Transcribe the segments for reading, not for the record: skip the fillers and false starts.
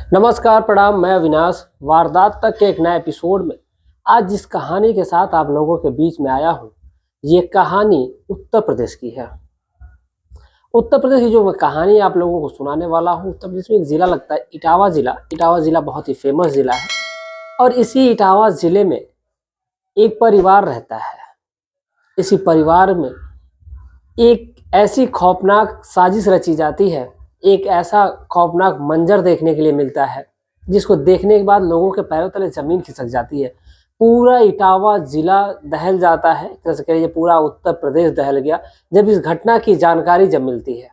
नमस्कार, प्रणाम। मैं अविनाश वारदात तक के एक नए एपिसोड में आज जिस कहानी के साथ आप लोगों के बीच में आया हूँ, ये कहानी उत्तर प्रदेश की है। उत्तर प्रदेश की जो मैं कहानी आप लोगों को सुनाने वाला हूँ, उत्तर प्रदेश में एक ज़िला लगता है इटावा ज़िला। इटावा ज़िला बहुत ही फेमस ज़िला है और इसी इटावा ज़िले में एक परिवार रहता है। इसी परिवार में एक ऐसी खौफनाक साजिश रची जाती है, एक ऐसा खौफनाक मंजर देखने के लिए मिलता है जिसको देखने के बाद लोगों के पैरों तले ज़मीन खिसक जाती है। पूरा इटावा ज़िला दहल जाता है, एक तरह से कहिए पूरा उत्तर प्रदेश दहल गया जब इस घटना की जानकारी जब मिलती है।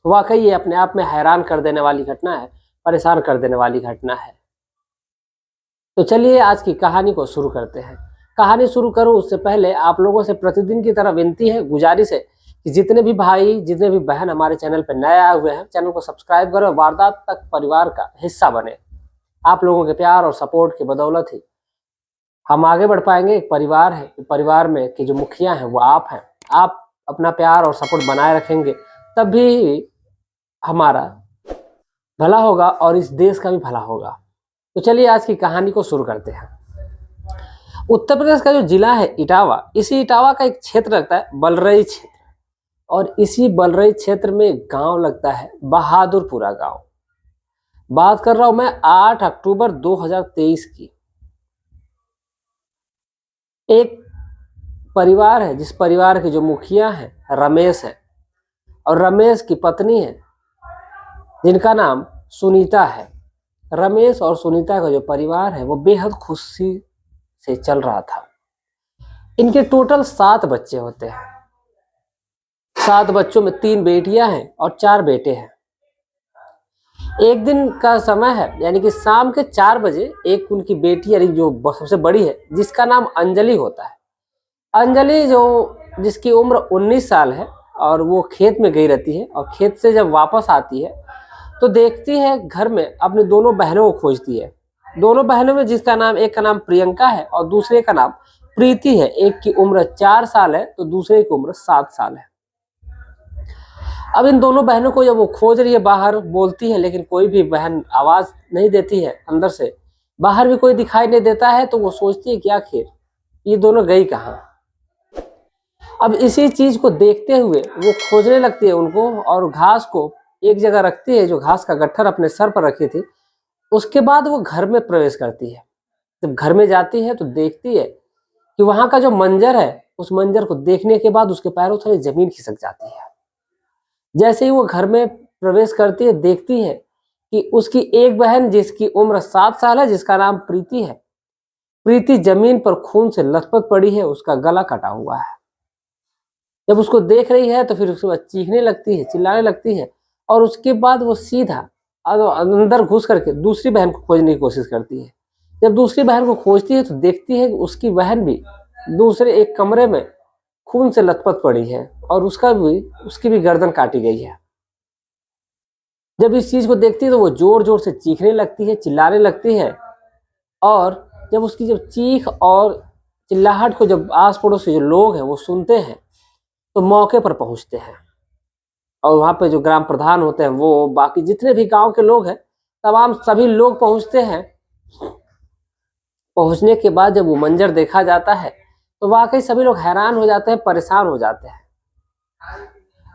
वाकई ये अपने आप में हैरान कर देने वाली घटना है, परेशान कर देने वाली घटना है। तो चलिए आज की कहानी को शुरू करते हैं। कहानी शुरू करूं उससे पहले आप लोगों से प्रतिदिन की तरह विनती है, गुजारिश है कि जितने भी भाई, जितने भी बहन हमारे चैनल पर नए आए हुए हैं, चैनल को सब्सक्राइब करें, वारदात तक परिवार का हिस्सा बने। आप लोगों के प्यार और सपोर्ट की बदौलत ही हम आगे बढ़ पाएंगे। एक परिवार है, परिवार में के जो मुखिया हैं वो आप हैं। आप अपना प्यार और सपोर्ट बनाए रखेंगे तभी हमारा भला होगा और इस देश का भी भला होगा। तो चलिए आज की कहानी को शुरू करते हैं। उत्तर प्रदेश का जो जिला है इटावा, इसी इटावा का एक क्षेत्र लगता है बलरई क्षेत्र, और इसी बलरई क्षेत्र में एक गांव लगता है बहादुरपुरा गांव। बात कर रहा हूं मैं 8 अक्टूबर 2023 की। एक परिवार है जिस परिवार के जो मुखिया हैं रमेश है और रमेश की पत्नी है जिनका नाम सुनीता है। रमेश और सुनीता का जो परिवार है वो बेहद खुशी से चल रहा था। इनके टोटल 7 बच्चे होते हैं। 7 बच्चों में 3 बेटियां हैं और 4 बेटे हैं। एक दिन का समय है, यानी कि शाम के 4 बजे एक उनकी बेटी, यानी जो सबसे बड़ी है, जिसका नाम अंजलि होता है। अंजलि जिसकी उम्र 19 साल है और वो खेत में गई रहती है और खेत से जब वापस आती है तो देखती है घर में अपनी दोनों बहनों को खोजती है। दोनों बहनों में जिसका नाम, एक का नाम प्रियंका है और दूसरे का नाम प्रीति है। एक की उम्र 4 साल है तो दूसरे की उम्र 7 साल है। अब इन दोनों बहनों को जब वो खोज रही है, बाहर बोलती है लेकिन कोई भी बहन आवाज नहीं देती है, अंदर से बाहर भी कोई दिखाई नहीं देता है, तो वो सोचती है कि आखिर ये दोनों गई कहाँ। अब इसी चीज को देखते हुए वो खोजने लगती है उनको और घास को एक जगह रखती है, जो घास का गट्ठर अपने सर पर रखी थी। उसके बाद वो घर में प्रवेश करती है। जब घर में जाती है तो देखती है कि वहां का जो मंजर है, उस मंजर को देखने के बाद उसके पैरों तले जमीन खिसक जाती है। जैसे ही वो घर में प्रवेश करती है, देखती है कि उसकी एक बहन जिसकी उम्र 7 साल है, जिसका नाम प्रीति है, प्रीति जमीन पर खून से लथपथ पड़ी है, उसका गला कटा हुआ है। जब उसको देख रही है तो फिर उसके बाद चीखने लगती है, चिल्लाने लगती है और उसके बाद वो सीधा अंदर घुस करके दूसरी बहन को खोजने की कोशिश करती है। जब दूसरी बहन को खोजती है तो देखती है कि उसकी बहन भी दूसरे एक कमरे में खून से लथपथ पड़ी है और उसकी भी गर्दन काटी गई है। जब इस चीज को देखती है तो वो जोर जोर से चीखने लगती है, चिल्लाने लगती है, और जब उसकी चीख और चिल्लाहट को जब आस पड़ोस के जो लोग हैं वो सुनते हैं तो मौके पर पहुंचते हैं। और वहां पे जो ग्राम प्रधान होते हैं, वो बाकी जितने भी गांव के लोग हैं, तमाम सभी लोग पहुंचते हैं। पहुंचने के बाद जब वो मंजर देखा जाता है तो वाकई सभी लोग हैरान हो जाते हैं, परेशान हो जाते हैं।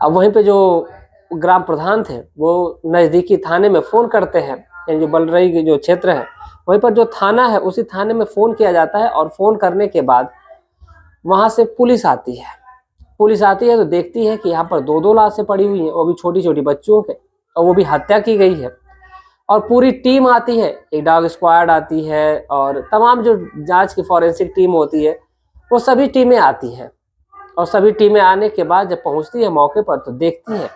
अब वहीं पे जो ग्राम प्रधान थे वो नजदीकी थाने में फोन करते हैं, यानी जो बलरई के जो क्षेत्र है वहीं पर जो थाना है, उसी थाने में फोन किया जाता है। और फोन करने के बाद वहां से पुलिस आती है। पुलिस आती है तो देखती है कि यहाँ पर 2-2 लाशें पड़ी हुई हैं, वो भी छोटी छोटी बच्चों के, और वो भी हत्या की गई है। और पूरी टीम आती है, एक डॉग स्क्वाड आती है और तमाम जो जांच की फॉरेंसिक टीम होती है, वो सभी टीमें आती हैं। और सभी टीमें आने के बाद जब पहुंचती है मौके पर तो देखती है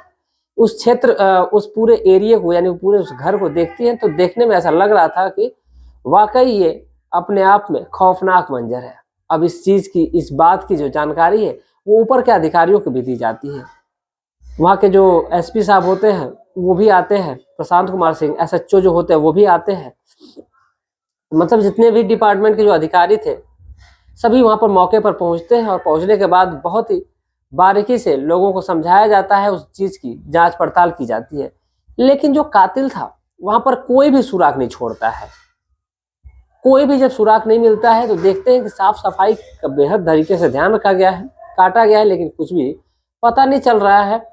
उस क्षेत्र, उस पूरे एरिया को, यानी पूरे उस घर को देखती है, तो देखने में ऐसा लग रहा था कि वाकई ये अपने आप में खौफनाक मंजर है। अब इस बात की जो जानकारी है वो ऊपर के अधिकारियों को भी दी जाती है। वहाँ के जो एसपी साहब होते हैं वो भी आते हैं, प्रशांत कुमार सिंह SHO जो होते हैं वो भी आते हैं। मतलब जितने भी डिपार्टमेंट के जो अधिकारी थे सभी वहाँ पर मौके पर पहुँचते हैं और पहुँचने के बाद बहुत ही बारीकी से लोगों को समझाया जाता है, उस चीज़ की जांच पड़ताल की जाती है। लेकिन जो कातिल था वहां पर कोई भी सुराग नहीं छोड़ता है। कोई भी जब सुराग नहीं मिलता है तो देखते हैं कि साफ सफाई का बेहद तरीके से ध्यान रखा गया है, काटा गया है, लेकिन कुछ भी पता नहीं चल रहा है।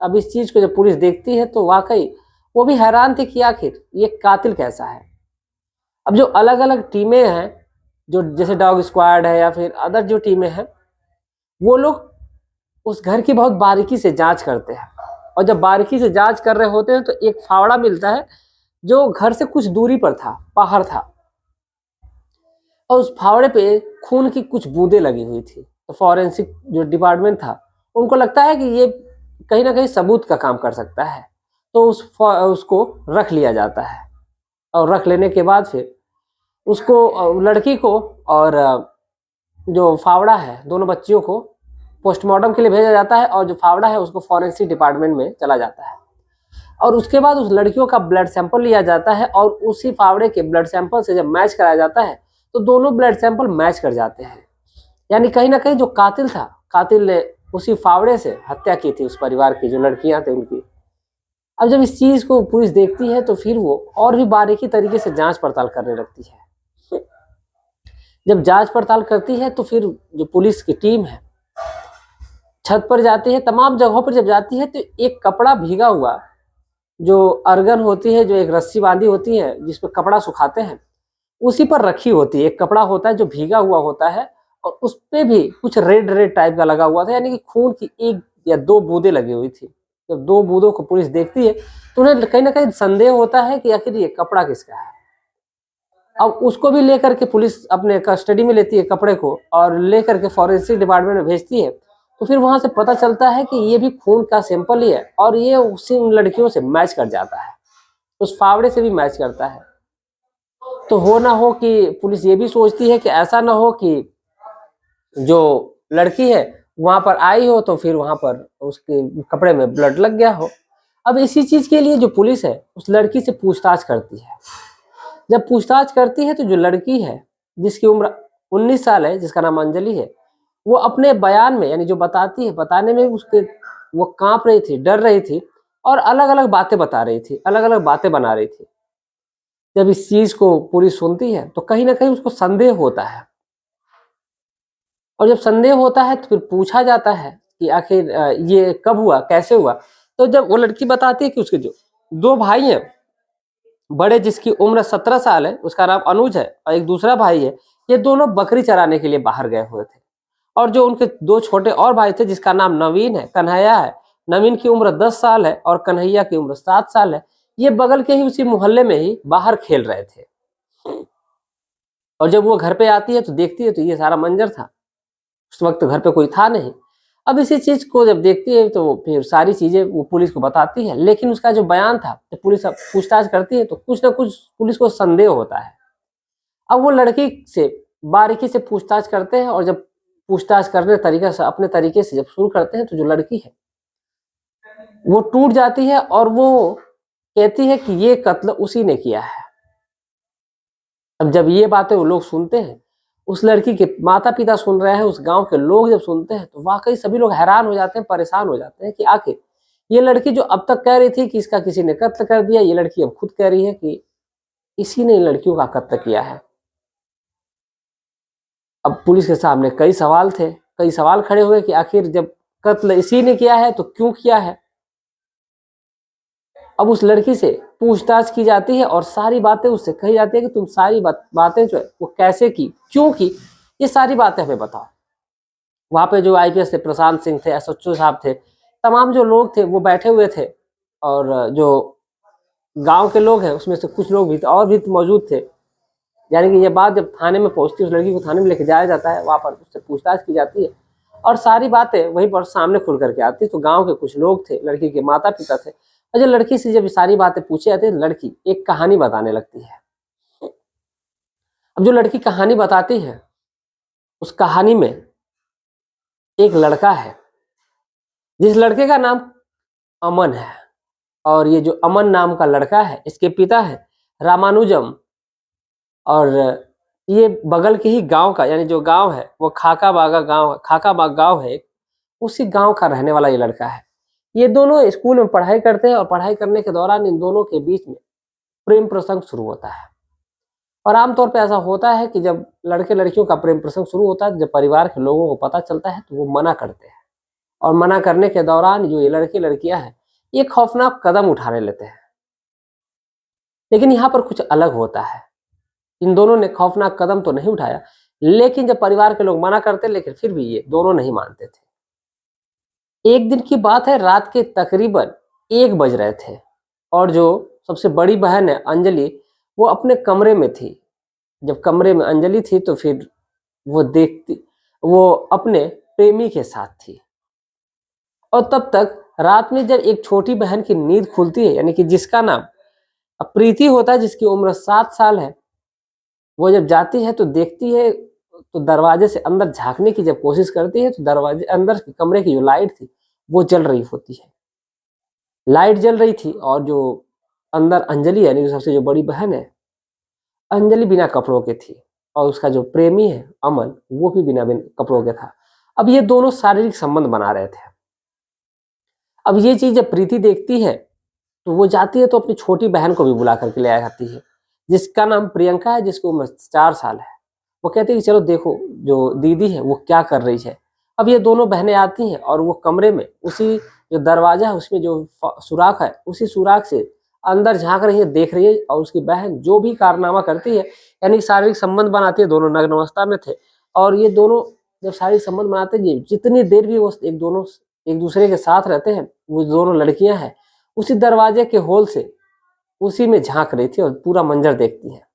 अब इस चीज को जब पुलिस देखती है तो वाकई वो भी हैरान थी कि आखिर ये कातिल कैसा है। अब जो अलग अलग टीमें हैं, जो जैसे डॉग स्क्वाड है या फिर अदर जो टीमें हैं, वो लोग उस घर की बहुत बारीकी से जांच करते हैं। और जब बारीकी से जांच कर रहे होते हैं तो एक फावड़ा मिलता है जो घर से कुछ दूरी पर था, बाहर था, और उस फावड़े पे खून की कुछ बूंदें लगी हुई थी। तो फॉरेंसिक जो डिपार्टमेंट था उनको लगता है कि ये कहीं ना कहीं सबूत का काम कर सकता है, तो उसको रख लिया जाता है। और रख लेने के बाद फिर उसको, लड़की को और जो फावड़ा है, दोनों बच्चियों को पोस्टमार्टम के लिए भेजा जाता है, और जो फावड़ा है उसको फॉरेंसिक डिपार्टमेंट में चला जाता है। और उसके बाद उस लड़कियों का ब्लड सैंपल लिया जाता है, और उसी फावड़े के ब्लड सैंपल से जब मैच कराया जाता है तो दोनों ब्लड सैंपल मैच कर जाते हैं। यानी कहीं ना कहीं जो कातिल था, कातिल ने उसी फावड़े से हत्या की थी उस परिवार की जो लड़कियां थे उनकी। अब जब इस चीज को पुलिस देखती है तो फिर वो और भी बारीकी तरीके से जांच पड़ताल करने लगती है। जब जांच पड़ताल करती है तो फिर जो पुलिस की टीम है छत पर जाती है, तमाम जगहों पर जब जाती है तो एक कपड़ा भीगा हुआ, जो अर्गन होती है, जो एक रस्सी बांधी होती है जिस पर कपड़ा सुखाते हैं, उसी पर रखी होती है। एक कपड़ा होता है जो भीगा हुआ होता है, और उस पे भी कुछ रेड रेड टाइप का लगा हुआ था, यानी कि खून की एक या दो बूंदें लगी हुई थी। जब दो बूंदों को पुलिस देखती है तो उन्हें कहीं ना कहीं संदेह होता है कि आखिर ये कपड़ा किसका है। अब उसको भी लेकर के पुलिस अपने कस्टडी में लेती है कपड़े को, और लेकर के फॉरेंसिक डिपार्टमेंट में भेजती है। तो फिर वहां से पता चलता है कि ये भी खून का सैंपल ही है, और ये उसी लड़कियों से मैच कर जाता है, उस फावड़े से भी मैच करता है। तो हो ना हो कि पुलिस ये भी सोचती है कि ऐसा ना हो कि जो लड़की है वहां पर आई हो तो फिर वहां पर उसके कपड़े में ब्लड लग गया हो। अब इसी चीज के लिए जो पुलिस है उस लड़की से पूछताछ करती है। जब पूछताछ करती है तो जो लड़की है जिसकी उम्र 19 साल है, जिसका नाम अंजलि है, वो अपने बयान में, यानी जो बताती है, बताने में उसके वो कांप रही थी, डर रही थी, और अलग अलग बातें बता रही थी, अलग अलग बातें बना रही थी। जब इस चीज को पुलिस सुनती है तो कहीं ना कहीं उसको संदेह होता है, और जब संदेह होता है तो फिर पूछा जाता है कि आखिर ये कब हुआ, कैसे हुआ। तो जब वो लड़की बताती है कि उसके जो दो भाई हैं, बड़े जिसकी उम्र 17 साल है, उसका नाम अनुज है, और एक दूसरा भाई है, ये दोनों बकरी चराने के लिए बाहर गए हुए थे। और जो उनके दो छोटे और भाई थे, जिसका नाम नवीन है, कन्हैया है, नवीन की उम्र 10 साल है और कन्हैया की उम्र 7 साल है, ये बगल के ही उसी मोहल्ले में ही बाहर खेल रहे थे। और जब वो घर पे आती है तो देखती है तो ये सारा मंजर था। उस वक्त घर पे कोई था नहीं। अब इसी चीज को जब देखती है तो फिर सारी चीजें वो पुलिस को बताती है, लेकिन उसका जो बयान था, जब पुलिस पूछताछ करती है तो कुछ ना कुछ पुलिस को संदेह होता है। अब वो लड़की से बारीकी से पूछताछ करते हैं, और जब पूछताछ करने तरीके से, अपने तरीके से जब शुरू करते हैं तो जो लड़की है वो टूट जाती है, और वो कहती है कि ये कत्ल उसी ने किया है। अब जब ये बातें वो लोग सुनते हैं, उस लड़की के माता पिता सुन रहे हैं, उस गांव के लोग जब सुनते हैं तो वाकई सभी लोग हैरान हो जाते हैं, परेशान हो जाते हैं कि आखिर ये लड़की जो अब तक कह रही थी कि इसका किसी ने कत्ल कर दिया, ये लड़की अब खुद कह रही है कि इसी ने लड़कियों का कत्ल किया है। अब पुलिस के सामने कई सवाल थे, कई सवाल खड़े हुए कि आखिर जब कत्ल इसी ने किया है तो क्यों किया है। अब उस लड़की से पूछताछ की जाती है और सारी बातें उससे कही जाती है कि तुम सारी बातें जो है वो कैसे की, क्यों की, ये सारी बातें हमें बताओ। वहां पे जो आईपीएस थे, प्रशांत सिंह थे, एसएचओ साहब थे, तमाम जो लोग थे वो बैठे हुए थे, और जो गांव के लोग हैं उसमें से कुछ लोग भी और भी मौजूद थे। यानी कि ये बात जब थाने में पहुंचती है, उस लड़की को थाने में लेके जाया जाता है, वहां पर उससे पूछताछ की जाती है, और सारी बातें वहीं पर सामने खुल करके आती। तो गांव के कुछ लोग थे, लड़की के माता पिता थे, और जब लड़की से जब सारी बातें पूछी जाती है, लड़की एक कहानी बताने लगती है। अब जो लड़की कहानी बताती है, उस कहानी में एक लड़का है, जिस लड़के का नाम अमन है, और ये जो अमन नाम का लड़का है, इसके पिता है रामानुजम, और ये बगल के ही गांव का, यानी जो गांव है वो खाकाबाग गांव है, उसी गांव का रहने वाला ये लड़का है। ये दोनों स्कूल में पढ़ाई करते हैं, और पढ़ाई करने के दौरान इन दोनों के बीच में प्रेम प्रसंग शुरू होता है। और आमतौर पे ऐसा होता है कि जब लड़के लड़कियों का प्रेम प्रसंग शुरू होता है, जब परिवार के लोगों को पता चलता है तो वो मना करते हैं, और मना करने के दौरान जो ये लड़के लड़कियां हैं ये खौफनाक कदम उठाने लेते हैं। लेकिन यहाँ पर कुछ अलग होता है, इन दोनों ने खौफनाक कदम तो नहीं उठाया, लेकिन जब परिवार के लोग मना करते लेकिन फिर भी ये दोनों नहीं मानते थे। एक दिन की बात है, रात के तकरीबन 1 बज रहे थे, और जो सबसे बड़ी बहन है अंजलि, वो अपने कमरे में थी। जब कमरे में अंजलि थी तो फिर वो अपने प्रेमी के साथ थी। और तब तक रात में जब एक छोटी बहन की नींद खुलती है, यानी कि जिसका नाम प्रीति होता है, जिसकी उम्र 7 साल है, वो जब जाती है तो देखती है, तो दरवाजे से अंदर झांकने की जब कोशिश करती है तो दरवाजे अंदर कमरे की जो लाइट थी वो जल रही होती है। लाइट जल रही थी और जो अंदर अंजलि यानी सबसे जो बड़ी बहन है, अंजलि बिना कपड़ों के थी, और उसका जो प्रेमी है अमन, वो भी बिना कपड़ों के था। अब ये दोनों शारीरिक संबंध बना रहे थे। अब ये चीज जब प्रीति देखती है तो वो जाती है तो अपनी छोटी बहन को भी बुला करके ले आती है, जिसका नाम प्रियंका है, जिसकी उम्र 4 साल है। वो कहती है कि चलो देखो जो दीदी है वो क्या कर रही है। अब ये दोनों बहनें आती हैं और वो कमरे में उसी जो दरवाजा है उसमें जो सुराख है, उसी सुराख से अंदर झांक रही है, देख रही है, और उसकी बहन जो भी कारनामा करती है, यानी शारीरिक संबंध बनाती है। दोनों नग्न अवस्था में थे, और ये दोनों जब शारीरिक संबंध बनाते हैं, जितनी देर भी वो एक दूसरे के साथ रहते हैं, वो दोनों लड़कियां हैं उसी दरवाजे के होल से उसी में झांक रही थी और पूरा मंजर देखती है।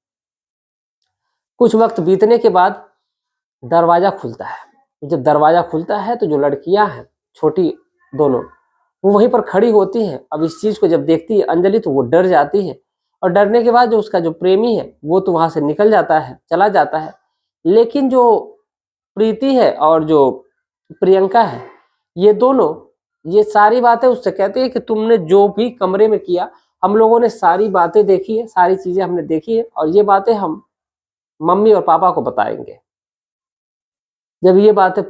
कुछ वक्त बीतने के बाद दरवाजा खुलता है। जब दरवाजा खुलता है तो जो लड़कियां हैं छोटी दोनों, वो वहीं पर खड़ी होती हैं। अब इस चीज को जब देखती है अंजलि तो वो डर जाती है, और डरने के बाद जो उसका जो प्रेमी है वो तो वहां से निकल जाता है, चला जाता है। लेकिन जो प्रीति है और जो प्रियंका है, ये दोनों ये सारी बातें उससे कहती है कि तुमने जो भी कमरे में किया, हम लोगों ने सारी बातें देखी है, सारी चीजें हमने देखी है, और ये बातें हम मम्मी और पापा को बताएंगे। जब ये बातें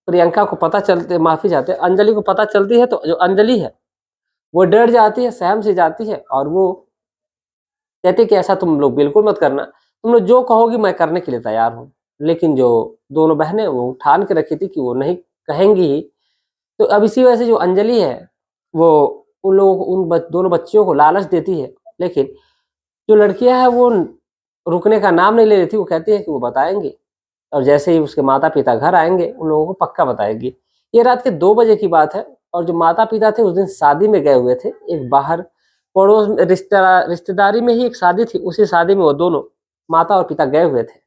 प्रियंका को पता चलते, माफी चाहते, अंजलि को पता चलती है, तो जो अंजलि है वो डर जाती है, सहम से जाती है, और वो कहती है कि ऐसा तुम लोग बिल्कुल मत करना, तुम लोग जो कहोगी मैं करने के लिए तैयार हूँ। लेकिन जो दोनों बहनें वो ठान के रखी थी कि वो नहीं कहेंगी ही। तो अब इसी वजह से जो अंजलि है वो उन लोगों को, दोनों बच्चियों को लालच देती है, लेकिन जो लड़कियां हैं वो रुकने का नाम नहीं ले रही थी। वो कहती है कि वो बताएंगी, और जैसे ही उसके माता पिता घर आएंगे उन लोगों को पक्का बताएगी। ये रात के 2 बजे की बात है, और जो माता पिता थे उस दिन शादी में गए हुए थे, एक बाहर पड़ोस में रिश्तेदारी में ही एक शादी थी, उसी शादी में वो दोनों माता और पिता गए हुए थे।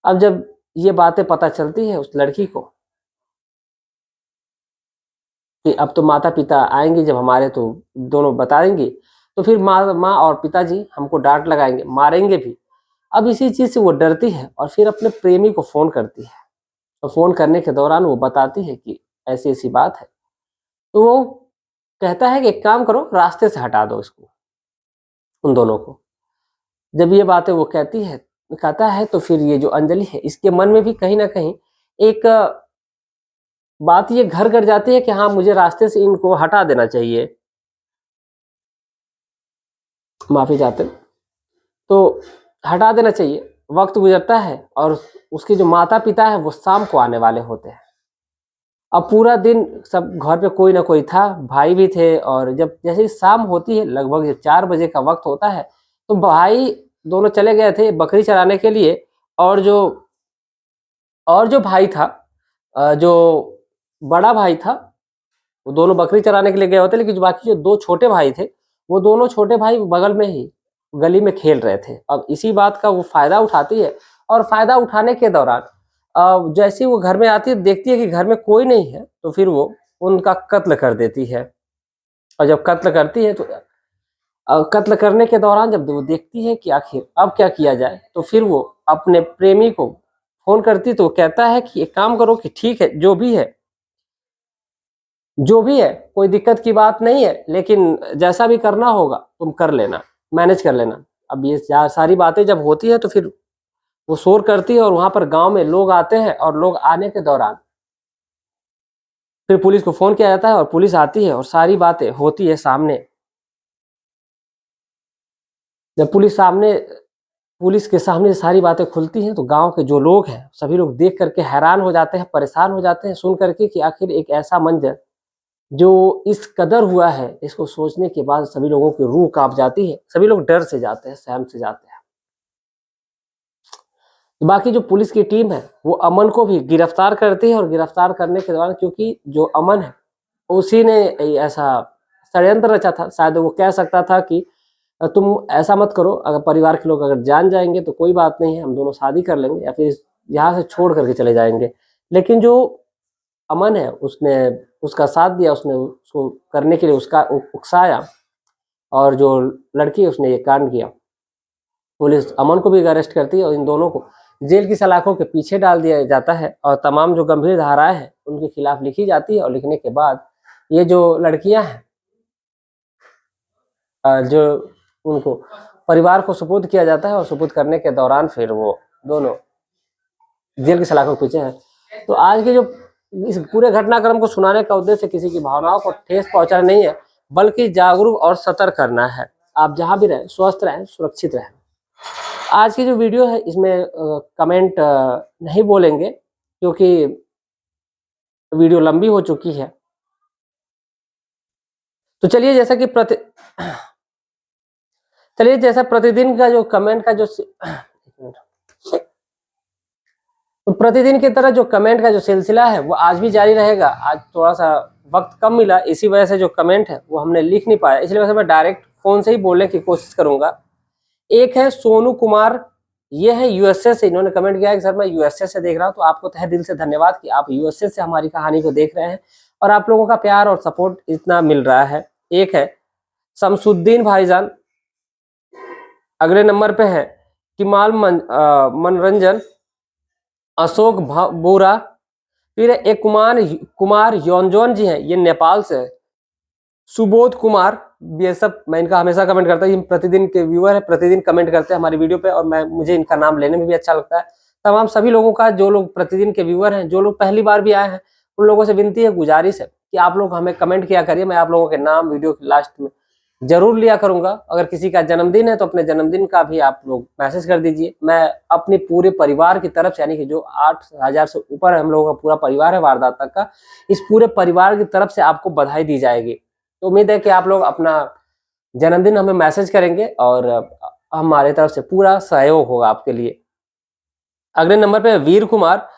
अब जब ये बातें पता चलती है उस लड़की को कि अब तो माता पिता आएंगे जब हमारे, तो दोनों बताएंगे, तो फिर माँ और पिताजी हमको डांट लगाएंगे, मारेंगे भी। अब इसी चीज से वो डरती है और फिर अपने प्रेमी को फोन करती है, और फोन करने के दौरान वो बताती है कि ऐसी ऐसी बात है। तो वो कहता है कि एक काम करो, रास्ते से हटा दो इसको, उन दोनों को। जब ये बातें वो कहता है तो फिर ये जो अंजलि है इसके मन में भी कहीं ना कहीं एक बात ये घर कर जाती है कि हाँ मुझे रास्ते से इनको हटा देना चाहिए, माफी चाहते, तो हटा देना चाहिए। वक्त गुजरता है और उसके जो माता पिता है वो शाम को आने वाले होते हैं। अब पूरा दिन सब घर पे कोई ना कोई था, भाई भी थे, और जब जैसे ही शाम होती है, लगभग जब 4 बजे का वक्त होता है, तो भाई दोनों चले गए थे बकरी चराने के लिए। और जो भाई था, जो बड़ा भाई था, वो दोनों बकरी चराने के लिए गए होते, लेकिन जो बाकी जो 2 छोटे भाई थे, वो दोनों छोटे भाई बगल में ही गली में खेल रहे थे। अब इसी बात का वो फायदा उठाती है, और फायदा उठाने के दौरान जैसे ही वो घर में आती है, देखती है कि घर में कोई नहीं है, तो फिर वो उनका कत्ल कर देती है। और जब कत्ल करती है तो कत्ल करने के दौरान जब वो देखती है कि आखिर अब क्या किया जाए, तो फिर वो अपने प्रेमी को फोन करती, तो वो कहता है कि एक काम करो कि ठीक है, जो भी है कोई दिक्कत की बात नहीं है, लेकिन जैसा भी करना होगा तुम कर लेना, मैनेज कर लेना। अब ये सारी बातें जब होती है तो फिर वो शोर करती है, और वहां पर गांव में लोग आते हैं, और लोग आने के दौरान फिर पुलिस को फोन किया जाता है, और पुलिस आती है और सारी बातें होती है सामने। जब पुलिस के सामने सारी बातें खुलती हैं तो गांव के जो लोग हैं सभी लोग देख करके हैरान हो जाते हैं, परेशान हो जाते हैं सुन करके कि आखिर एक ऐसा मंजर जो इस कदर हुआ है, इसको सोचने के बाद सभी लोगों की रूह कांप जाती है, सभी लोग डर से जाते हैं, सहम से जाते हैं। बाकी जो पुलिस की टीम है वो अमन को भी गिरफ्तार करती है और गिरफ्तार करने के दौरान, क्योंकि जो अमन है उसी ने ऐसा षड्यंत्र रचा था, शायद वो कह सकता था कि तुम ऐसा मत करो, अगर परिवार के लोग अगर जान जाएंगे तो कोई बात नहीं है, हम दोनों शादी कर लेंगे या फिर यहाँ से छोड़ करके चले जाएंगे। लेकिन जो अमन है उसने उसका साथ दिया, उसने उसको करने के लिए उसका उकसाया और जो लड़की है उसने ये कांड किया। पुलिस अमन को भी अरेस्ट करती है और इन दोनों को जेल की सलाखों के पीछे डाल दिया जाता है और तमाम जो गंभीर धाराएं हैं उनके खिलाफ लिखी जाती है। और लिखने के बाद ये जो लड़कियां हैं जो उनको परिवार को सुपुर्द किया जाता है और सुपुर्द करने के दौरान फिर वो दोनों जेल की सलाखों के पीछे हैं। तो आज के जो इस पूरे घटनाक्रम को सुनाने का उद्देश्य किसी की भावनाओं को ठेस पहुंचाना नहीं है, बल्कि जागरूक और सतर्क करना है। आप जहां भी रहें स्वस्थ रहें, सुरक्षित रहें। आज की जो वीडियो है इसमें कमेंट नहीं बोलेंगे क्योंकि वीडियो लंबी हो चुकी है। तो चलिए जैसा प्रतिदिन का जो कमेंट का जो तो प्रतिदिन की तरह जो कमेंट का जो सिलसिला है वो आज भी जारी रहेगा। आज थोड़ा सा वक्त कम मिला, इसी वजह से जो कमेंट है वो हमने लिख नहीं पाया, इसलिए वजह से मैं डायरेक्ट फोन से ही बोलने की कोशिश करूंगा। एक है सोनू कुमार, ये है यूएसए से, इन्होंने कमेंट किया है कि सर मैं यूएसए से देख रहा हूं। तो आपको तहे दिल से धन्यवाद कि आप यूएसए से हमारी कहानी को देख रहे हैं और आप लोगों का प्यार और सपोर्ट इतना मिल रहा है। एक है शमसुद्दीन भाईजान, अगले नंबर पे है किमाल मनोरंजन, अशोक बोरा, फिर एक कुमार योंजोन जी हैं, ये नेपाल से है। सुबोध कुमार, ये सब मैं इनका हमेशा कमेंट करता हूँ, प्रतिदिन के व्यूअर है, प्रतिदिन कमेंट करते हैं हमारी वीडियो पे और मुझे इनका नाम लेने में भी अच्छा लगता है। तमाम सभी लोगों का, जो लोग प्रतिदिन के व्यूअर हैं, जो लोग पहली बार भी आए हैं, उन लोगों से विनती है, गुजारिश है कि आप लोग हमें कमेंट किया करिए। मैं आप लोगों के नाम वीडियो के लास्ट में जरूर लिया करूंगा। अगर किसी का जन्मदिन है तो अपने जन्मदिन का भी आप लोग मैसेज कर दीजिए। मैं अपने पूरे परिवार की तरफ से, यानी कि जो 8000 से ऊपर हम लोगों का पूरा परिवार है वारदात तक का, इस पूरे परिवार की तरफ से आपको बधाई दी जाएगी। तो उम्मीद है कि आप लोग अपना जन्मदिन हमें मैसेज करेंगे और हमारे तरफ से पूरा सहयोग होगा आपके लिए। अगले नंबर पे वीर कुमार,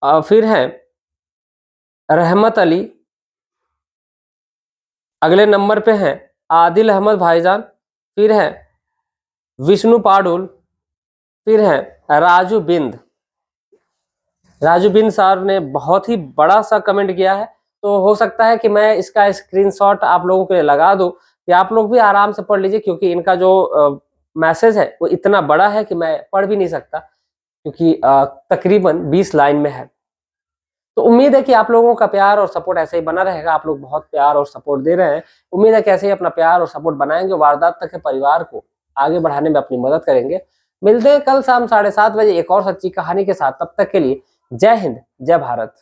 फिर है रहमत अली, अगले नंबर पे है आदिल अहमद भाईजान, फिर है विष्णु पाडुल, फिर है राजू बिंद सर ने बहुत ही बड़ा सा कमेंट किया है। तो हो सकता है कि मैं इसका स्क्रीनशॉट आप लोगों के लिए लगा दूं कि आप लोग भी आराम से पढ़ लीजिए, क्योंकि इनका जो मैसेज है वो इतना बड़ा है कि मैं पढ़ भी नहीं सकता, क्योंकि तकरीबन 20 लाइन में है। तो उम्मीद है कि आप लोगों का प्यार और सपोर्ट ऐसे ही बना रहेगा। आप लोग बहुत प्यार और सपोर्ट दे रहे हैं, उम्मीद है कि ऐसे ही अपना प्यार और सपोर्ट बनाएंगे, वारदात तक के परिवार को आगे बढ़ाने में अपनी मदद करेंगे। मिलते हैं कल शाम 7:30 बजे एक और सच्ची कहानी के साथ। तब तक के लिए जय हिंद, जय भारत।